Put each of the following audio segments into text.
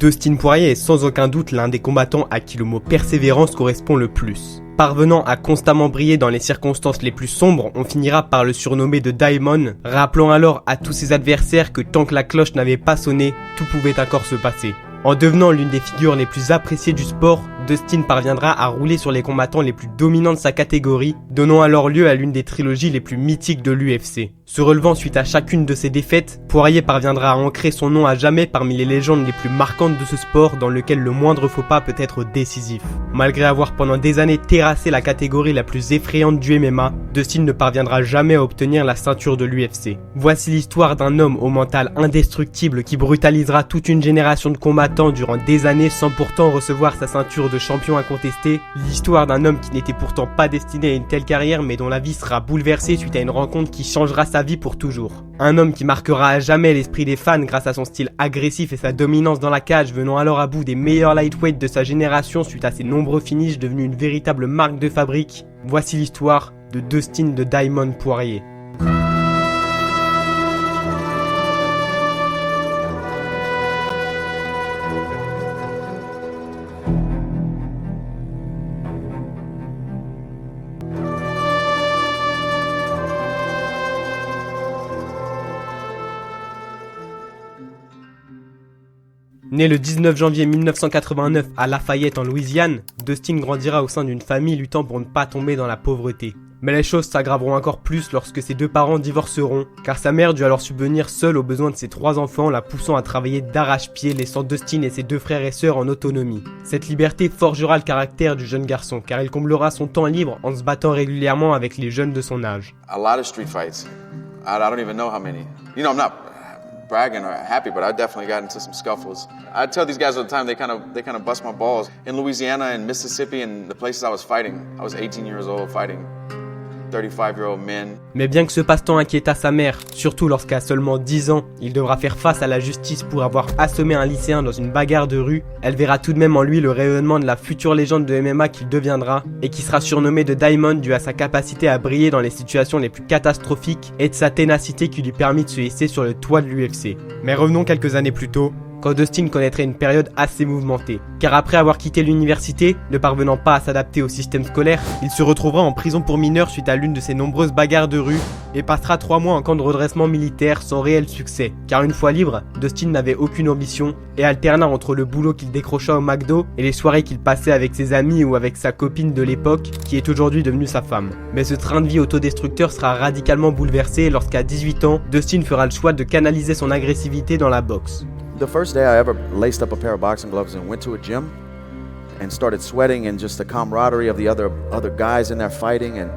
Dustin Poirier est sans aucun doute l'un des combattants à qui le mot persévérance correspond le plus. Parvenant à constamment briller dans les circonstances les plus sombres, on finira par le surnommer de Diamond, rappelant alors à tous ses adversaires que tant que la cloche n'avait pas sonné, tout pouvait encore se passer. En devenant l'une des figures les plus appréciées du sport, Dustin parviendra à rouler sur les combattants les plus dominants de sa catégorie, donnant alors lieu à l'une des trilogies les plus mythiques de l'UFC. Se relevant suite à chacune de ses défaites, Poirier parviendra à ancrer son nom à jamais parmi les légendes les plus marquantes de ce sport dans lequel le moindre faux pas peut être décisif. Malgré avoir pendant des années terrassé la catégorie la plus effrayante du MMA, Dustin ne parviendra jamais à obtenir la ceinture de l'UFC. Voici l'histoire d'un homme au mental indestructible qui brutalisera toute une génération de combattants durant des années sans pourtant recevoir sa ceinture de champion incontesté, l'histoire d'un homme qui n'était pourtant pas destiné à une telle carrière mais dont la vie sera bouleversée suite à une rencontre qui changera sa vie pour toujours. Un homme qui marquera à jamais l'esprit des fans grâce à son style agressif et sa dominance dans la cage, venant alors à bout des meilleurs lightweights de sa génération suite à ses nombreux finishes devenus une véritable marque de fabrique. Voici l'histoire de Dustin de Diamond Poirier. Né le 19 janvier 1989 à Lafayette en Louisiane, Dustin grandira au sein d'une famille luttant pour ne pas tomber dans la pauvreté. Mais les choses s'aggraveront encore plus lorsque ses deux parents divorceront, car sa mère dut alors subvenir seule aux besoins de ses 3 enfants, la poussant à travailler d'arrache-pied, laissant Dustin et ses 2 frères et sœurs en autonomie. Cette liberté forgera le caractère du jeune garçon, car il comblera son temps libre en se battant régulièrement avec les jeunes de son âge. A lot of street fights. I don't even know how many. You know, I'm not bragging or happy, but I definitely got into some scuffles. I tell these guys all the time, they kind of bust my balls. In Louisiana and Mississippi and the places I was fighting, I was 18 years old fighting 35-year-old men. Mais bien que ce passe-temps inquiéta sa mère, surtout lorsqu'à seulement 10 ans, il devra faire face à la justice pour avoir assommé un lycéen dans une bagarre de rue, elle verra tout de même en lui le rayonnement de la future légende de MMA qu'il deviendra et qui sera surnommé de Diamond dû à sa capacité à briller dans les situations les plus catastrophiques et de sa ténacité qui lui permit de se hisser sur le toit de l'UFC. Mais revenons quelques années plus tôt, quand Dustin connaîtrait une période assez mouvementée. Car après avoir quitté l'université, ne parvenant pas à s'adapter au système scolaire, il se retrouvera en prison pour mineurs suite à l'une de ses nombreuses bagarres de rue et passera 3 mois en camp de redressement militaire sans réel succès. Car une fois libre, Dustin n'avait aucune ambition et alterna entre le boulot qu'il décrocha au McDo et les soirées qu'il passait avec ses amis ou avec sa copine de l'époque, qui est aujourd'hui devenue sa femme. Mais ce train de vie autodestructeur sera radicalement bouleversé lorsqu'à 18 ans, Dustin fera le choix de canaliser son agressivité dans la boxe. The first day I ever laced up a pair of boxing gloves and went to a gym and started sweating and just the camaraderie of the other guys in there fighting, and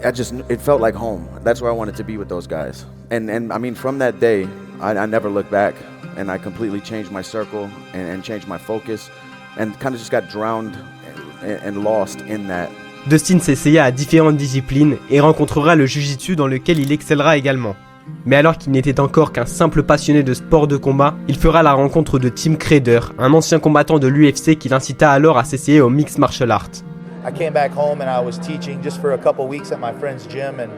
it felt like home. That's where I wanted to be with those guys. And I mean, from that day, I never looked back, and I completely changed my circle and changed my focus and kind of just got drowned and lost in that. Dustin s'essaya à différentes disciplines et rencontrera le jiu-jitsu dans lequel il excellera également. Mais alors qu'il n'était encore qu'un simple passionné de sport de combat, il fera la rencontre de Tim Crader, un ancien combattant de l'UFC qui l'incita alors à s'essayer au mixed martial arts. I came back home and I was teaching just for a couple weeks at my friend's gym, and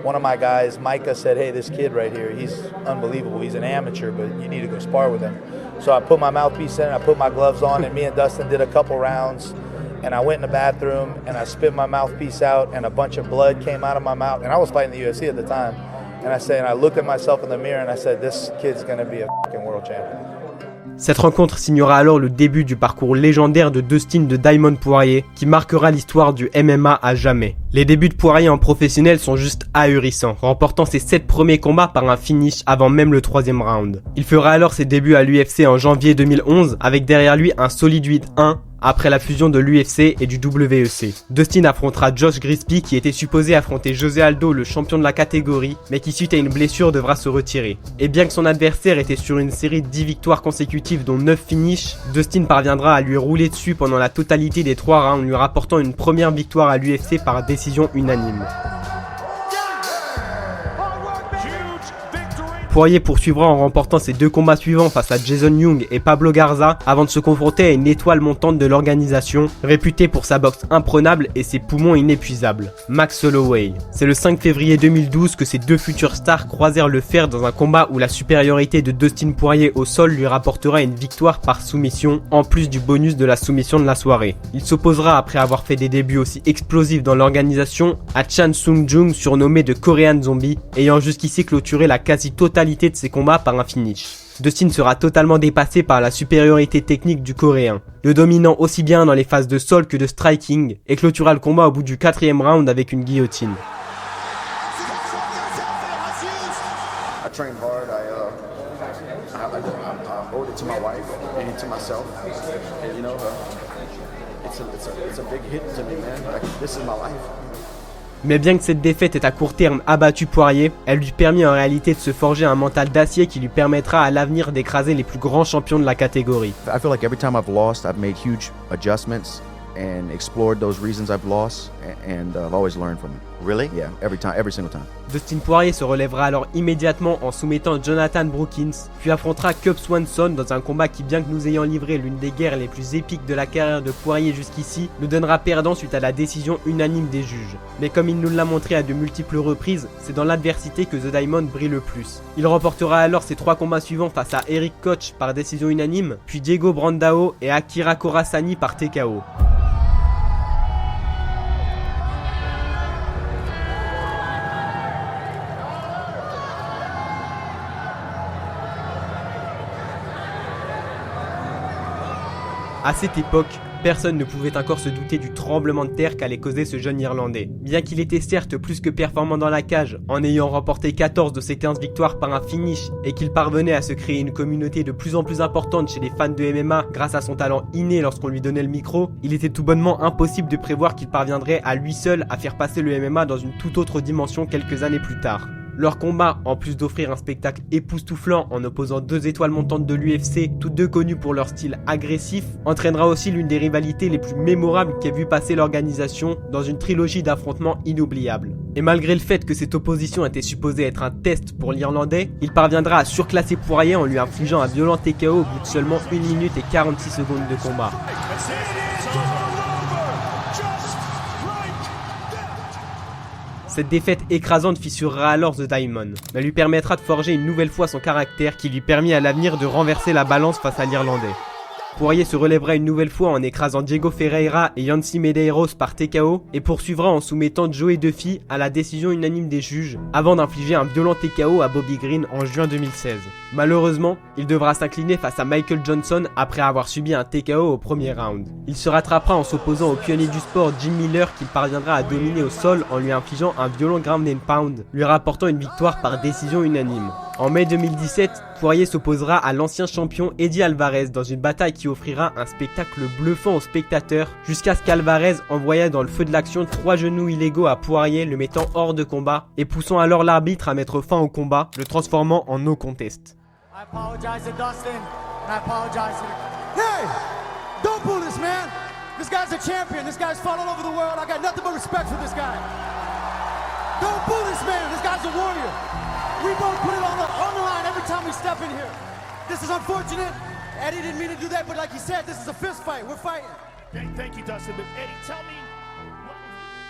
one of my guys, Micah, said, "Hey, this kid right here, he's unbelievable. He's an amateur, but you need to go spar with him." So I put my mouthpiece in, I put my gloves on, and me and Dustin did a couple rounds. And I went in the bathroom and I spit my mouthpiece out, and a bunch of blood came out of my mouth. And I was fighting the UFC at the time. And I looked at myself in the mirror and I said, this kid's gonna be a fucking world champion. Cette rencontre signera alors le début du parcours légendaire de Dustin de Diamond Poirier, qui marquera l'histoire du MMA à jamais. Les débuts de Poirier en professionnel sont juste ahurissants, remportant ses 7 premiers combats par un finish avant même le 3e round. Il fera alors ses débuts à l'UFC en janvier 2011, avec derrière lui un solide 8-1, après la fusion de l'UFC et du WEC. Dustin affrontera Josh Grispi qui était supposé affronter José Aldo, le champion de la catégorie, mais qui suite à une blessure devra se retirer. Et bien que son adversaire était sur une série de 10 victoires consécutives dont 9 finishes, Dustin parviendra à lui rouler dessus pendant la totalité des 3 rounds, lui rapportant une première victoire à l'UFC par décision unanime. Poirier poursuivra en remportant ses 2 combats suivants face à Jason Young et Pablo Garza avant de se confronter à une étoile montante de l'organisation, réputée pour sa boxe imprenable et ses poumons inépuisables, Max Holloway. C'est le 5 février 2012 que ces 2 futures stars croisèrent le fer dans un combat où la supériorité de Dustin Poirier au sol lui rapportera une victoire par soumission, en plus du bonus de la soumission de la soirée. Il s'opposera, après avoir fait des débuts aussi explosifs dans l'organisation, à Chan Sung Jung, surnommé de Korean Zombie, ayant jusqu'ici clôturé la quasi-totalité de ses combats par un finish. Dustin sera totalement dépassé par la supériorité technique du Coréen, le dominant aussi bien dans les phases de sol que de striking, et clôtura le combat au bout du 4e round avec une guillotine. I train hard. I owed it to my wife and to myself. And, you know, it's a big hit to me, man. Like, this is my life. Mais bien que cette défaite ait à court terme abattu Poirier, elle lui permit en réalité de se forger un mental d'acier qui lui permettra à l'avenir d'écraser les plus grands champions de la catégorie. I feel like every time I've lost, I've made huge adjustments and explored those reasons I've lost, and I've always learned from it. Really? Yeah, every single time. Dustin Poirier se relèvera alors immédiatement en soumettant Jonathan Brookins, puis affrontera Cub Swanson dans un combat qui, bien que nous ayant livré l'une des guerres les plus épiques de la carrière de Poirier jusqu'ici, nous donnera perdant suite à la décision unanime des juges. Mais comme il nous l'a montré à de multiples reprises, c'est dans l'adversité que The Diamond brille le plus. Il remportera alors ses 3 combats suivants face à Eric Koch par décision unanime, puis Diego Brandao et Akira Corassani par TKO. À cette époque, personne ne pouvait encore se douter du tremblement de terre qu'allait causer ce jeune Irlandais. Bien qu'il était certes plus que performant dans la cage, en ayant remporté 14 de ses 15 victoires par un finish, et qu'il parvenait à se créer une communauté de plus en plus importante chez les fans de MMA grâce à son talent inné lorsqu'on lui donnait le micro, il était tout bonnement impossible de prévoir qu'il parviendrait à lui seul à faire passer le MMA dans une toute autre dimension quelques années plus tard. Leur combat, en plus d'offrir un spectacle époustouflant en opposant 2 étoiles montantes de l'UFC, toutes 2 connues pour leur style agressif, entraînera aussi l'une des rivalités les plus mémorables qu'ait vu passer l'organisation dans une trilogie d'affrontements inoubliables. Et malgré le fait que cette opposition était supposée être un test pour l'Irlandais, il parviendra à surclasser Poirier en lui infligeant un violent TKO au bout de seulement 1 minute et 46 secondes de combat. Cette défaite écrasante fissurera alors The Diamond, mais lui permettra de forger une nouvelle fois son caractère qui lui permit à l'avenir de renverser la balance face à l'Irlandais. Poirier se relèvera une nouvelle fois en écrasant Diego Ferreira et Yancy Medeiros par TKO et poursuivra en soumettant Joey Duffy à la décision unanime des juges avant d'infliger un violent TKO à Bobby Green en juin 2016. Malheureusement, il devra s'incliner face à Michael Johnson après avoir subi un TKO au premier round. Il se rattrapera en s'opposant au pionnier du sport Jim Miller qu'il parviendra à dominer au sol en lui infligeant un violent ground and pound, lui rapportant une victoire par décision unanime. En mai 2017, Poirier s'opposera à l'ancien champion Eddie Alvarez dans une bataille qui offrira un spectacle bluffant aux spectateurs jusqu'à ce qu'Alvarez envoya dans le feu de l'action 3 genoux illégaux à Poirier, le mettant hors de combat et poussant alors l'arbitre à mettre fin au combat, le transformant en no contest. I apologize to Dustin, and I apologize to... Hey! Don't boo this man! This guy's a champion. This guy's fought all over the world. I got nothing but respect for this guy. Don't boo this man. This guy's a warrior. We both put it on the line every time we step in here. This is unfortunate. Eddie didn't mean to do that, but like he said, this is a fist fight. We're fighting. Thank you, Dustin. But Eddie, tell me...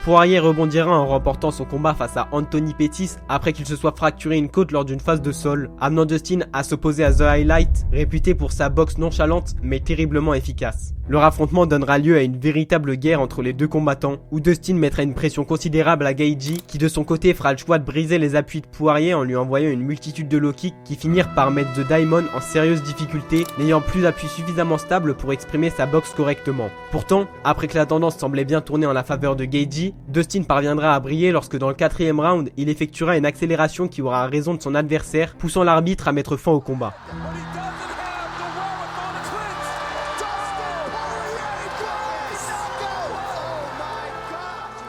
Poirier rebondira en remportant son combat face à Anthony Pettis après qu'il se soit fracturé une côte lors d'une phase de sol, amenant Dustin à s'opposer à The Highlight, réputé pour sa boxe nonchalante mais terriblement efficace. Leur affrontement donnera lieu à une véritable guerre entre les 2 combattants, où Dustin mettra une pression considérable à Gaethje, qui de son côté fera le choix de briser les appuis de Poirier en lui envoyant une multitude de low kicks qui finirent par mettre The Diamond en sérieuse difficulté, n'ayant plus d'appui suffisamment stable pour exprimer sa boxe correctement. Pourtant, après que la tendance semblait bien tourner en la faveur de Gaethje, Dustin parviendra à briller lorsque dans le 4e round, il effectuera une accélération qui aura raison de son adversaire, poussant l'arbitre à mettre fin au combat.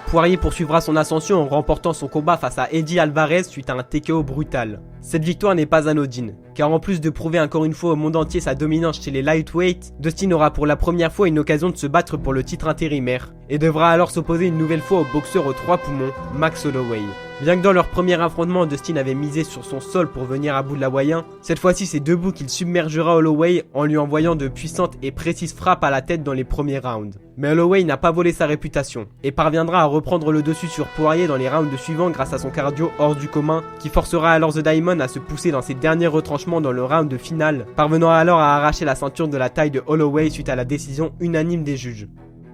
Poirier poursuivra son ascension en remportant son combat face à Eddie Alvarez suite à un TKO brutal. Cette victoire n'est pas anodine, car en plus de prouver encore une fois au monde entier sa dominance chez les lightweights, Dustin aura pour la première fois une occasion de se battre pour le titre intérimaire, et devra alors s'opposer une nouvelle fois au boxeur aux 3 poumons, Max Holloway. Bien que dans leur premier affrontement, Dustin avait misé sur son sol pour venir à bout de l'Hawaïen, cette fois-ci c'est debout qu'il submergera Holloway en lui envoyant de puissantes et précises frappes à la tête dans les premiers rounds. Mais Holloway n'a pas volé sa réputation, et parviendra à reprendre le dessus sur Poirier dans les rounds suivants grâce à son cardio hors du commun, qui forcera alors The Diamond à se pousser dans ses derniers retranchements dans le round final, parvenant alors à arracher la ceinture de la taille de Holloway suite à la décision unanime des juges.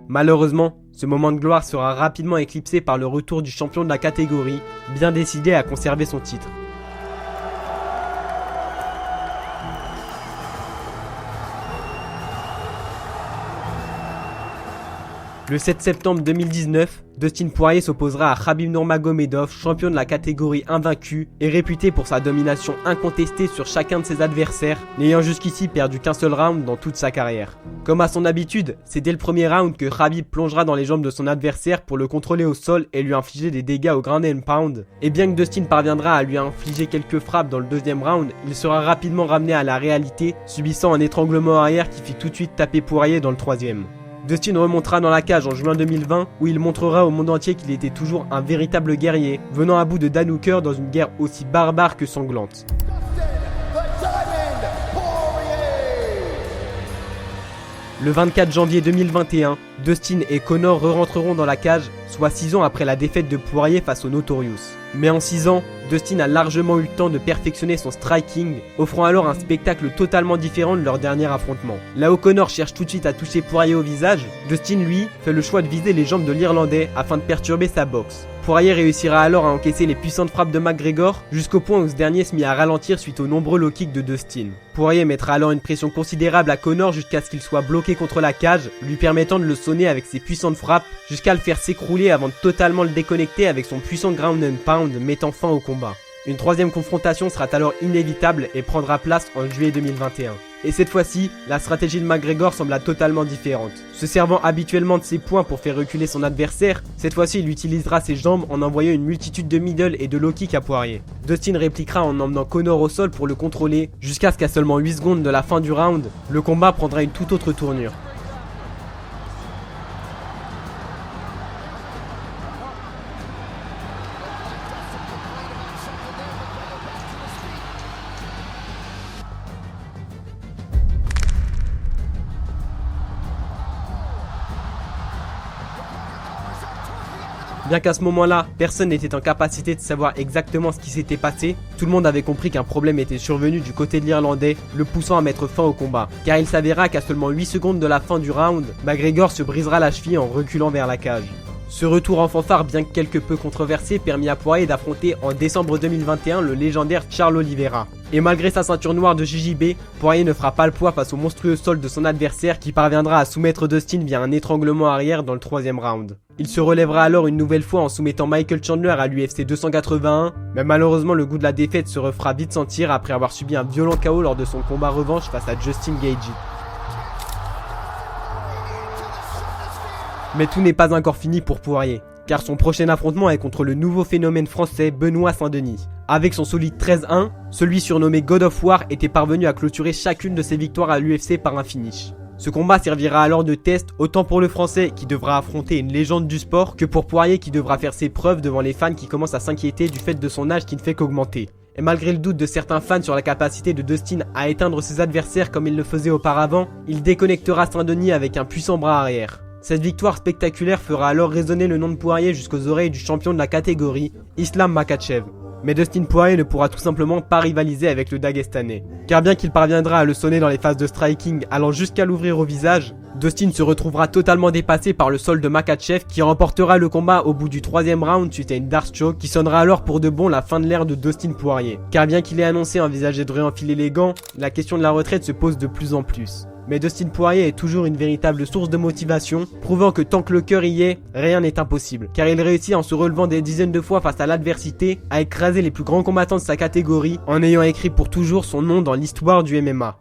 Malheureusement, ce moment de gloire sera rapidement éclipsé par le retour du champion de la catégorie, bien décidé à conserver son titre. Le 7 septembre 2019, Dustin Poirier s'opposera à Khabib Nurmagomedov, champion de la catégorie invaincu et réputé pour sa domination incontestée sur chacun de ses adversaires, n'ayant jusqu'ici perdu qu'un seul round dans toute sa carrière. Comme à son habitude, c'est dès le premier round que Khabib plongera dans les jambes de son adversaire pour le contrôler au sol et lui infliger des dégâts au ground and pound. Et bien que Dustin parviendra à lui infliger quelques frappes dans le deuxième round, il sera rapidement ramené à la réalité, subissant un étranglement arrière qui fit tout de suite taper Poirier dans le troisième. Dustin remontera dans la cage en juin 2020 où il montrera au monde entier qu'il était toujours un véritable guerrier, venant à bout de Dan Hooker dans une guerre aussi barbare que sanglante. Le 24 janvier 2021, Dustin et Conor re-rentreront dans la cage, soit 6 ans après la défaite de Poirier face au Notorious. Mais en 6 ans, Dustin a largement eu le temps de perfectionner son striking, offrant alors un spectacle totalement différent de leur dernier affrontement. Là où Conor cherche tout de suite à toucher Poirier au visage, Dustin lui fait le choix de viser les jambes de l'Irlandais afin de perturber sa boxe. Poirier réussira alors à encaisser les puissantes frappes de McGregor, jusqu'au point où ce dernier se mit à ralentir suite aux nombreux low kicks de Dustin. Poirier mettra alors une pression considérable à Conor jusqu'à ce qu'il soit bloqué contre la cage, lui permettant de le sonner avec ses puissantes frappes, jusqu'à le faire s'écrouler avant de totalement le déconnecter avec son puissant ground and pound, mettant fin au combat. Une troisième confrontation sera alors inévitable et prendra place en juillet 2021. Et cette fois-ci, la stratégie de McGregor sembla totalement différente. Se servant habituellement de ses poings pour faire reculer son adversaire, cette fois-ci il utilisera ses jambes en envoyant une multitude de middle et de low kick à Poirier. Dustin répliquera en emmenant Conor au sol pour le contrôler, jusqu'à ce qu'à seulement 8 secondes de la fin du round, le combat prendra une toute autre tournure. Bien qu'à ce moment-là, personne n'était en capacité de savoir exactement ce qui s'était passé, tout le monde avait compris qu'un problème était survenu du côté de l'Irlandais, le poussant à mettre fin au combat. Car il s'avéra qu'à seulement 8 secondes de la fin du round, McGregor se brisera la cheville en reculant vers la cage. Ce retour en fanfare, bien que quelque peu controversé, permit à Poirier d'affronter en décembre 2021 le légendaire Charles Oliveira. Et malgré sa ceinture noire de JJB, Poirier ne fera pas le poids face au monstrueux sol de son adversaire qui parviendra à soumettre Dustin via un étranglement arrière dans le troisième round. Il se relèvera alors une nouvelle fois en soumettant Michael Chandler à l'UFC 281, mais malheureusement le goût de la défaite se refera vite sentir après avoir subi un violent KO lors de son combat revanche face à Justin Gaethje. Mais tout n'est pas encore fini pour Poirier, car son prochain affrontement est contre le nouveau phénomène français Benoît Saint-Denis. Avec son solide 13-1, celui surnommé God of War était parvenu à clôturer chacune de ses victoires à l'UFC par un finish. Ce combat servira alors de test autant pour le français qui devra affronter une légende du sport que pour Poirier qui devra faire ses preuves devant les fans qui commencent à s'inquiéter du fait de son âge qui ne fait qu'augmenter. Et malgré le doute de certains fans sur la capacité de Dustin à éteindre ses adversaires comme il le faisait auparavant, il déconnectera Saint-Denis avec un puissant bras arrière. Cette victoire spectaculaire fera alors résonner le nom de Poirier jusqu'aux oreilles du champion de la catégorie, Islam Makhachev. Mais Dustin Poirier ne pourra tout simplement pas rivaliser avec le Dagestanais. Car bien qu'il parviendra à le sonner dans les phases de striking allant jusqu'à l'ouvrir au visage, Dustin se retrouvera totalement dépassé par le sol de Makhachev qui remportera le combat au bout du troisième round suite à une Darce Choke qui sonnera alors pour de bon la fin de l'ère de Dustin Poirier. Car bien qu'il ait annoncé envisager de réenfiler les gants, la question de la retraite se pose de plus en plus. Mais Dustin Poirier est toujours une véritable source de motivation, prouvant que tant que le cœur y est, rien n'est impossible. Car il réussit en se relevant des dizaines de fois face à l'adversité, à écraser les plus grands combattants de sa catégorie, en ayant écrit pour toujours son nom dans l'histoire du MMA.